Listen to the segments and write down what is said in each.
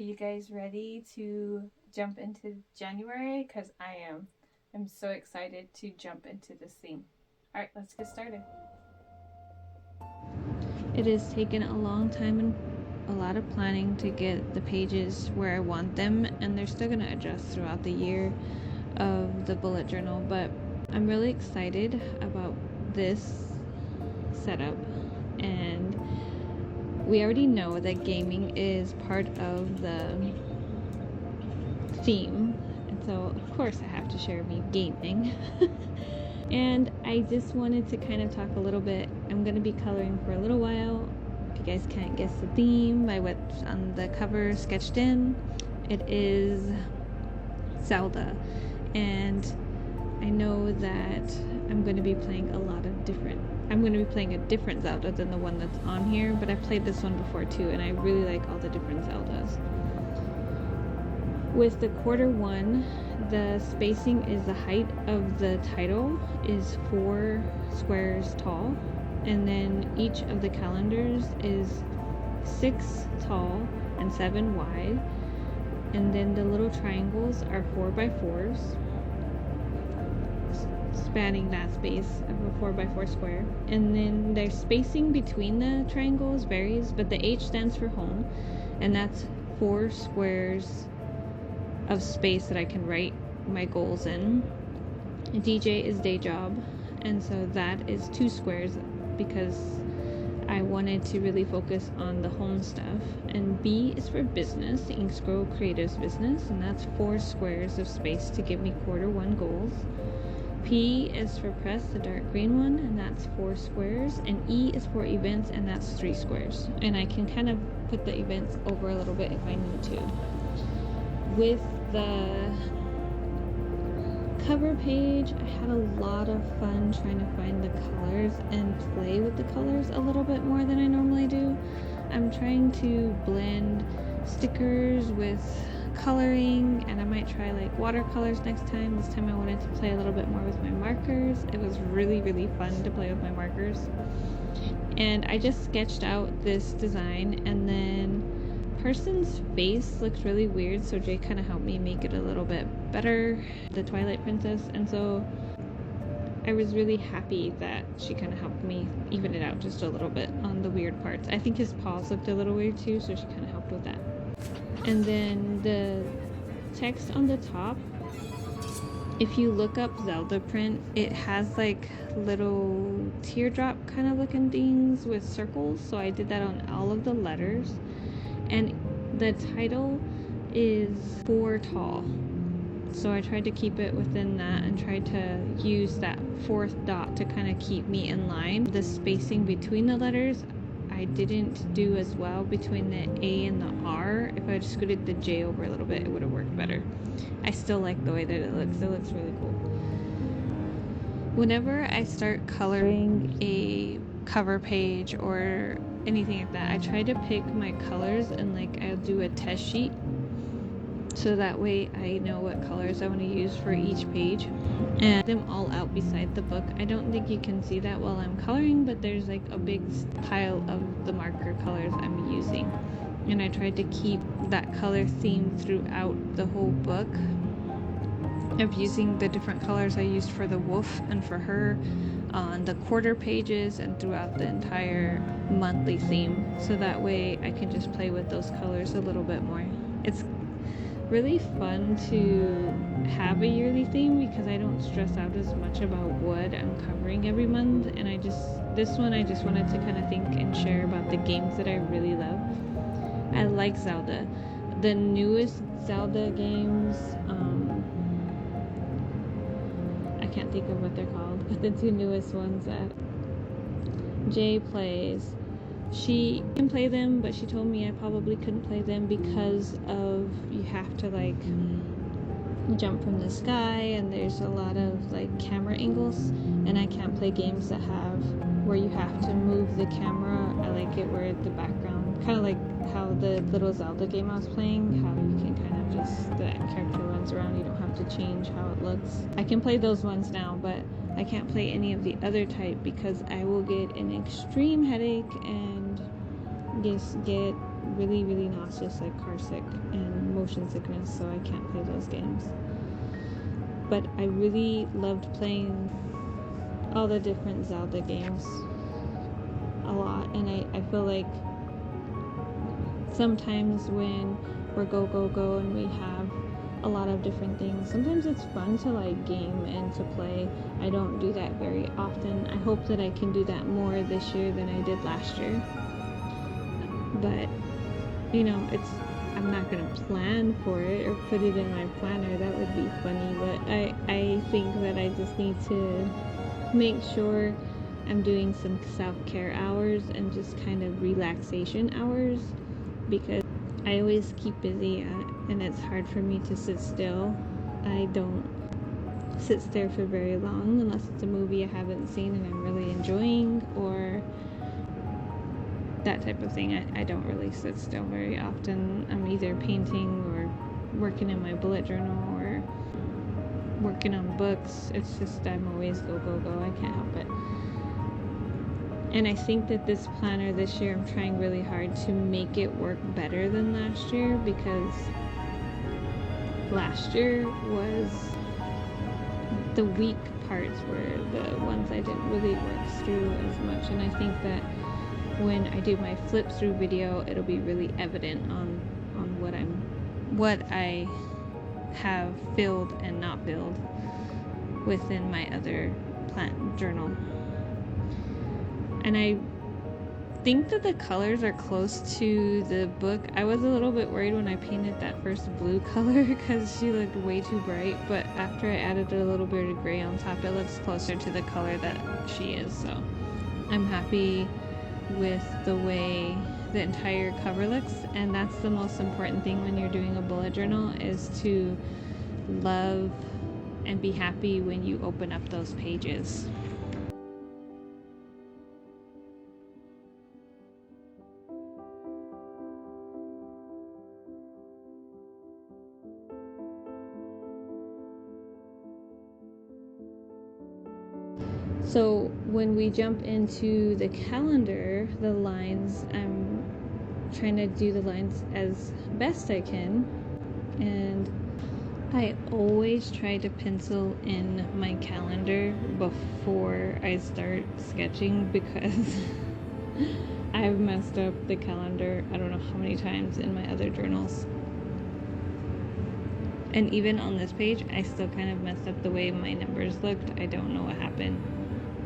you guys ready to jump into January? Because I am. I'm so excited to jump into this theme. All right, let's get started. It has taken a long time and a lot of planning to get the pages where I want them, and they're still going to adjust throughout the year of the bullet journal, but I'm really excited about this setup. And we already know that gaming is part of the theme, and so of course I have to share me gaming. And I just wanted to kind of talk a little bit. I'm going to be coloring for a little while. If you guys can't guess the theme by what's on the cover sketched in, it is Zelda. And I know that I'm going to be playing a different Zelda than the one that's on here, but I've played this one before too, and I really like all the different Zeldas. With the quarter one, the spacing is the height of the title is 4 squares tall, and then each of the calendars is 6 tall and 7 wide, and then the little triangles are 4x4s spanning that space of a 4x4 square, and then their spacing between the triangles varies, but the H stands for home, and that's 4 squares of space that I can write my goals in. DJ is day job, and so that is 2 squares because I wanted to really focus on the home stuff. And B is for business, the Ink Scroll Creatives business, and that's 4 squares of space to give me quarter one goals. P is for press, the dark green one, and that's 4 squares. And E is for events, and that's 3 squares. And I can kind of put the events over a little bit if I need to. With the cover page, I had a lot of fun trying to find the colors and play with the colors a little bit more than I normally do. I'm trying to blend stickers with coloring, and I might try like watercolors next time. This time I wanted to play a little bit more with my markers. It was really fun to play with my markers. And I just sketched out this design, and then person's face looks really weird, so Jay kind of helped me make it a little bit better, the Twilight Princess, and so I was really happy that she kind of helped me even it out just a little bit on the weird parts. I think his paws looked a little weird too, so she kind of helped with that. And then the text on the top, if you look up Zelda print, it has like little teardrop kind of looking things with circles, so I did that on all of the letters. And the title is 4 tall, so I tried to keep it within that and tried to use that 4th dot to kind of keep me in line. The spacing between the letters, I didn't do as well between the A and the R. If I just scooted the J over a little bit, it would have worked better. I still like the way that it looks really cool. Whenever I start coloring a cover page or anything like that, I try to pick my colors and like I'll do a test sheet so that way I know what colors I want to use for each page, and them all out beside the book. I don't think you can see that while I'm coloring, but there's like a big pile of the marker colors I'm using, and I tried to keep that color theme throughout the whole book of using the different colors I used for the wolf and for her on the quarter pages and throughout the entire monthly theme, so that way I can just play with those colors a little bit more. It's really fun to have a yearly theme because I don't stress out as much about what I'm covering every month, and this one I just wanted to kind of think and share about the games that I really love. I like Zelda. The newest Zelda games, I can't think of what they're called, but the 2 newest ones that Jay plays, she can play them, but she told me I probably couldn't play them because of you have to like jump from the sky, and there's a lot of like camera angles, and I can't play games that have where you have to move the camera. I like it where the background, kind of like how the little Zelda game I was playing, how you can kind of just, the character runs around, you don't have to change how it looks. I can play those ones now, but I can't play any of the other type because I will get an extreme headache and just get really, really nauseous, like car sick and motion sickness, so I can't play those games. But I really loved playing all the different Zelda games a lot, and I feel like sometimes when we're go and we have a lot of different things, sometimes it's fun to like game and to play. I don't do that very often. I hope that I can do that more this year than I did last year, but you know, I'm not gonna plan for it or put it in my planner. That would be funny, but I think that I just need to make sure I'm doing some self-care hours and just kind of relaxation hours, because I always keep busy and it's hard for me to sit still. I don't sit still for very long unless it's a movie I haven't seen and I'm really enjoying, or that type of thing. I don't really sit still very often. I'm either painting or working in my bullet journal or working on books. It's just I'm always go. I can't help it. And I think that this planner this year, I'm trying really hard to make it work better than last year, because last year was the weak parts were the ones I didn't really work through as much. And I think that when I do my flip through video, it'll be really evident on what I have filled and not filled within my other plant journal. And I think that the colors are close to the book. I was a little bit worried when I painted that first blue color because she looked way too bright, but after I added a little bit of gray on top, it looks closer to the color that she is. So I'm happy with the way the entire cover looks, and that's the most important thing when you're doing a bullet journal, is to love and be happy when you open up those pages. So when we jump into the calendar, the lines, I'm trying to do the lines as best I can, and I always try to pencil in my calendar before I start sketching, because I've messed up the calendar I don't know how many times in my other journals. And even on this page, I still kind of messed up the way my numbers looked. I don't know what happened.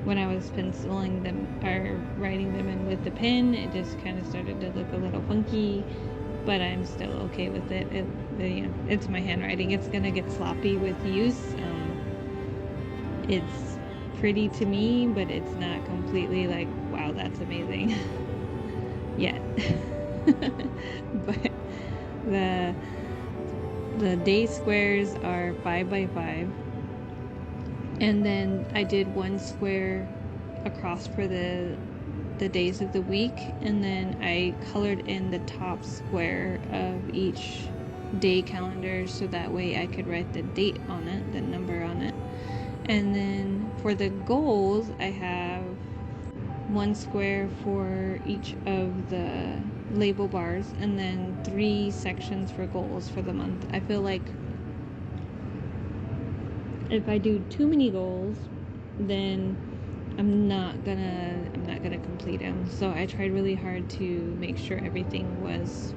When I was penciling them or writing them in with the pen, it just kind of started to look a little funky, but I'm still okay with it. It's my handwriting. It's gonna get sloppy with use. It's pretty to me, but it's not completely like, wow, that's amazing yet. But the day squares are 5 by 5. And then I did one square across for the days of the week, and then I colored in the top square of each day calendar, so that way I could write the date on it, the number on it. And then for the goals, I have one square for each of the label bars, and then 3 sections for goals for the month. I feel like if I do too many goals, then I'm not gonna complete them. So I tried really hard to make sure everything was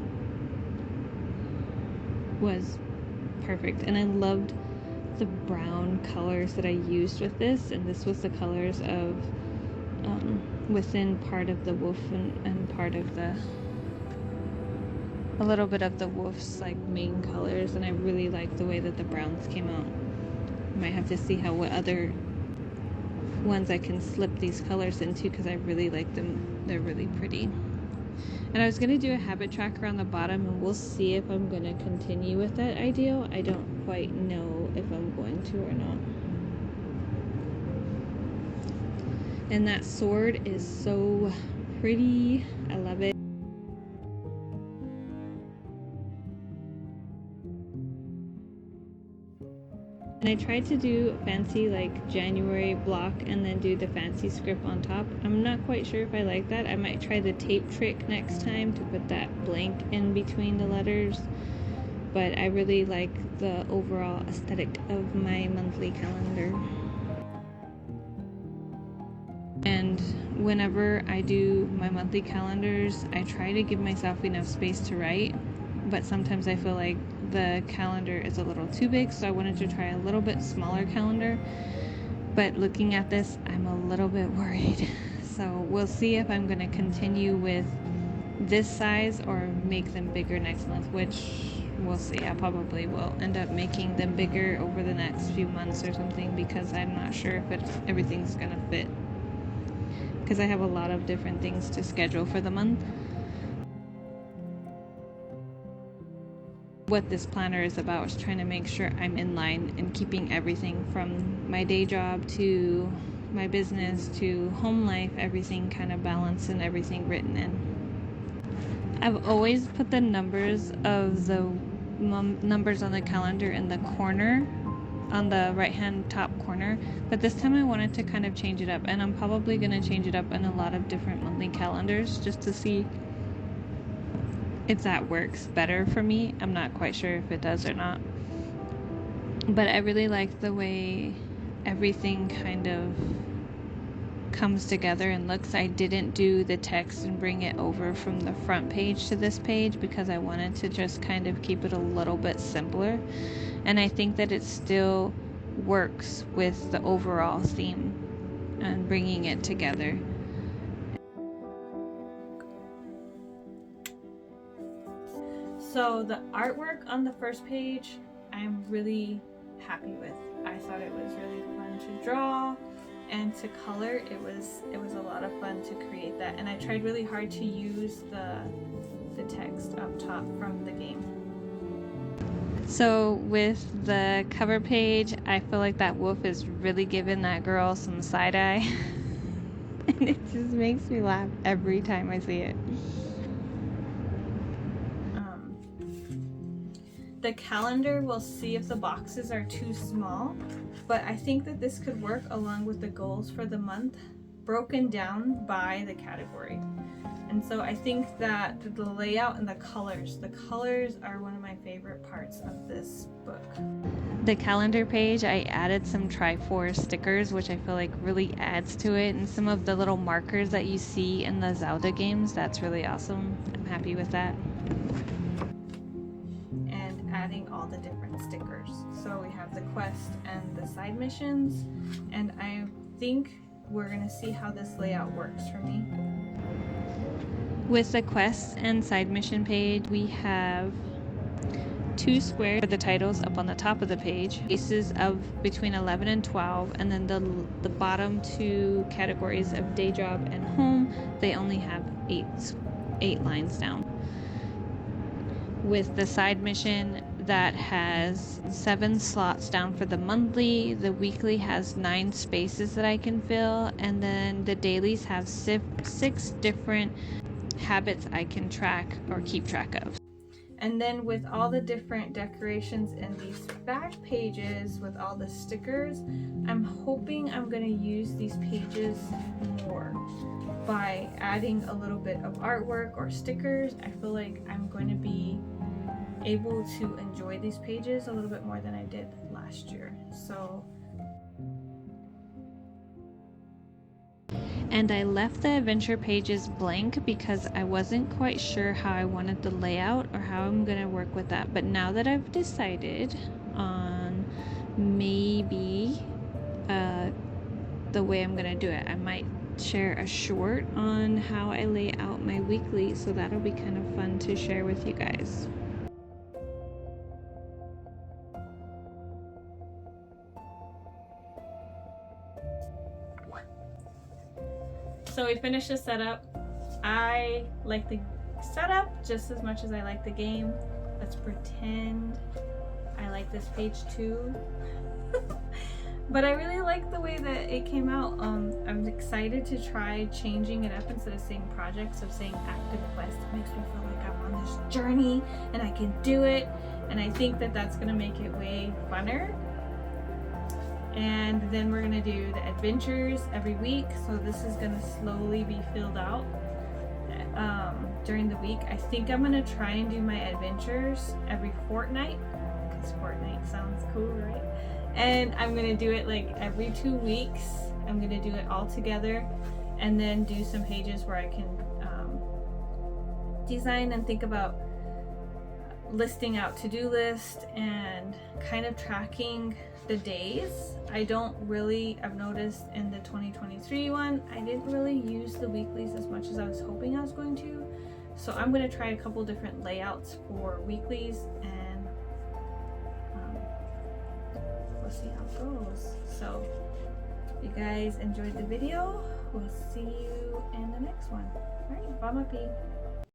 perfect. And I loved the brown colors that I used with this, and this was the colors of within part of the wolf and part of a little bit of the wolf's like main colors, and I really liked the way that the browns came out. Might have to see what other ones I can slip these colors into, because I really like them. They're really pretty. And I was going to do a habit tracker on the bottom, and we'll see if I'm going to continue with that idea. I don't quite know if I'm going to or not. And that sword is so pretty. I love it. And I tried to do fancy like January block and then do the fancy script on top. I'm not quite sure if I like that. I might try the tape trick next time to put that blank in between the letters. But I really like the overall aesthetic of my monthly calendar. And whenever I do my monthly calendars, I try to give myself enough space to write, but sometimes I feel like the calendar is a little too big, so I wanted to try a little bit smaller calendar. But looking at this, I'm a little bit worried. So we'll see if I'm going to continue with this size or make them bigger next month, which we'll see. I probably will end up making them bigger over the next few months or something, because I'm not sure if everything's going to fit, because I have a lot of different things to schedule for the month. What this planner is about is trying to make sure I'm in line and keeping everything from my day job to my business to home life, everything kind of balanced and everything written in. I've always put the numbers of the numbers on the calendar in the corner, on the right hand top corner, but this time I wanted to kind of change it up, and I'm probably going to change it up in a lot of different monthly calendars just to see if that works better for me. I'm not quite sure if it does or not, but I really like the way everything kind of comes together and looks. I didn't do the text and bring it over from the front page to this page because I wanted to just kind of keep it a little bit simpler, and I think that it still works with the overall theme and bringing it together. So the artwork on the first page, I'm really happy with. I thought it was really fun to draw and to color. It was a lot of fun to create that, and I tried really hard to use the text up top from the game. So with the cover page, I feel like that wolf is really giving that girl some side eye. And it just makes me laugh every time I see it. The calendar, we'll see if the boxes are too small, but I think that this could work along with the goals for the month, broken down by the category. And so I think that the layout and the colors are one of my favorite parts of this book. The calendar page, I added some Triforce stickers, which I feel like really adds to it, and some of the little markers that you see in the Zelda games. That's really awesome. I'm happy with that. And adding all the different stickers. So we have the quest and the side missions, and I think we're gonna see how this layout works for me. With the quest and side mission page, we have 2 squares for the titles up on the top of the page, spaces of between 11 and 12, and then the bottom 2 categories of day job and home, they only have 8 lines down. With the side mission, that has 7 slots down for the monthly. The weekly has 9 spaces that I can fill, and then the dailies have 6 different habits I can track or keep track of. And then with all the different decorations in these back pages with all the stickers, I'm hoping I'm going to use these pages more by adding a little bit of artwork or stickers. I feel like I'm going to be able to enjoy these pages a little bit more than I did last year. And I left the adventure pages blank because I wasn't quite sure how I wanted the layout or how I'm going to work with that. But now that I've decided on maybe the way I'm going to do it, I might share a short on how I lay out my weekly, so that'll be kind of fun to share with you guys. So we finished the setup. I like the setup just as much as I like the game. Let's pretend I like this page too. But I really like the way that it came out. I'm excited to try changing it up instead of saying projects, of saying active quest. It makes me feel like I'm on this journey and I can do it. And I think that that's gonna make it way funner. And then we're gonna do the adventures every week. So this is gonna slowly be filled out during the week. I think I'm gonna try and do my adventures every fortnight, because fortnight sounds cool, right? And I'm gonna do it like every 2 weeks. I'm gonna do it all together, and then do some pages where I can design and think about listing out to-do list and kind of tracking the days. I've noticed in the 2023 one, I didn't really use the weeklies as much as I was hoping I was going to. So I'm going to try a couple different layouts for weeklies, and we'll see how it goes. So if you guys enjoyed the video, we'll see you in the next one. All right, bye, my pea.